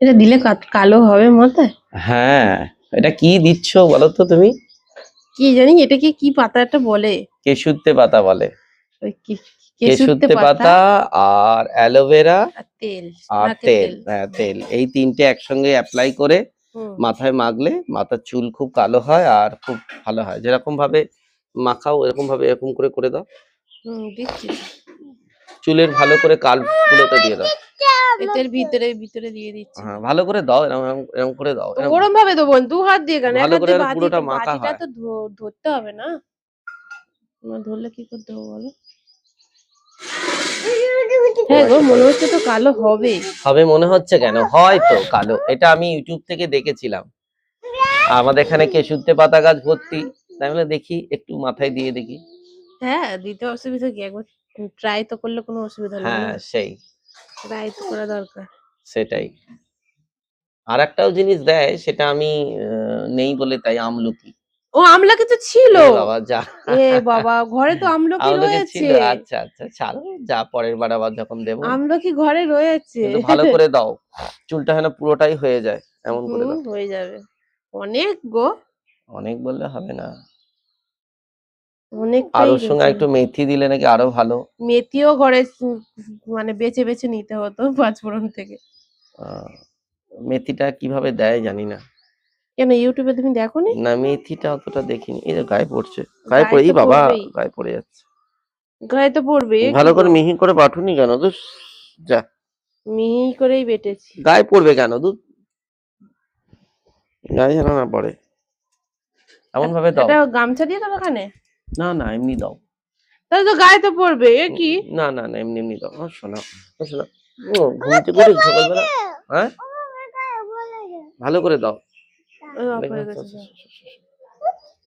এটা দিলে কালো হবে মাথায়? হ্যাঁ, এটা কি দিচ্ছ বলো তো তুমি? কি জানি এটাকে কি পাতা একটা বলে। কেশুত্তে পাতা বলে। ওই কেশুত্তে কেশুত্তে পাতা পাতা আর অ্যালোভেরা আর তেল, আর নাকের তেল, তেল। হ্যাঁ তেল, এই তিনটে একসঙ্গে অ্যাপ্লাই করে হুম মাথায় মাখলে মাথার চুল খুব কালো হয় আর খুব ভালো হয়। যেরকম ভাবে মাখাও এরকম ভাবে এরকম করে করে দাও, হুম, দিচ্ছি তো। চুলের ভালো করে কালগুলোতে দিয়ে দাও। এদের ভিতরে ভিতরে দিয়ে দিচ্ছি। হ্যাঁ ভালো করে দাও, এরকম এরকম এরকম করে দাও, তো এরকম ওরম ভাবে দেবো, দু হাত দিয়ে কেন, এক ভালো হাত করে দিয়ে যেন ভাজি, পুরোটা তো মাখা ভাজিটা হয়। তো ধরতে হবে না? না ধরলে কি করতে হবে বলো? হ্যাঁ গো, মনে হচ্ছে তো কালো হবে। হবে মনে হচ্ছে কেন, হয় তো কালো। এটা আমি ইউটিউব থেকে দেখেছিলাম। আমাদের এখানে কেশুত্তে পাতা গাছ ভর্তি, তাই বলে দেখি একটু মাথায় দিয়ে দেখি। হ্যাঁ, দিতে অসুবিধা কি, একবার ট্রাই তো করলে কোনো অসুবিধা নেই হ্যাঁ না? সেই, ট্রাই তো করা দরকার। সেটাই। আর একটাও জিনিস দেয়, সেটা আমি নেই বলে তাই, আমলকি। ও আমলকি তো ছিল। এ বাবা যা, এ বাবা, ঘরে তো আমলকি আমলকি ছিল, রয়েছে। আচ্ছা আচ্ছা ছাড়ো, যা পরের বার আবার যখন দেবো। আমলকি ঘরে রয়েছে। কিন্তু ভালো করে দাও, চুলটা যেন পুরোটাই হয়ে যায় এমন করে হুম, দাও। হয়ে যাবে। অনেক গো, অনেক বললে হবে না, আর অনেকটাই ওর সঙ্গে হয়েছে। একটু মেথি দিলে নাকি আরো ভালো। মেথিও ঘরে মানে বেছে বেছে নিতে হতো পাঁচফোড়ন থেকে। আহ, মেথিটা কিভাবে দেয় জানি না। কেন, ইউটিউবে তুমি দেখোনি? না মেথিটা অতটা দেখিনি। এই যে গায়ে পড়ছে, গায়ে গায়ে পড়ে, তো এই বাবা পড়বেই, গায়ে পড়ে যাচ্ছে। গায়ে তো পড়বে, এ কি ভালো করে গো, মিহি করে বাটুনি কেন তো, যা মিহি করেই বেটেছি। গায়ে পড়বে কেন দুধ, গায়ে যেন না পড়ে, এমন ভাবে দাও। এটা গামছা দিয়ে দাও ওখানে, না না এমনি দাও। তাহলে তো গায়ে তো পড়বে, এ কি? না না না এমনি এমনি দাও। শোনা শোনা, ঘুমতে করে সকালবেলা, হ্যাঁ ভালো করে দাও। ও, অফ হয়ে গেছে।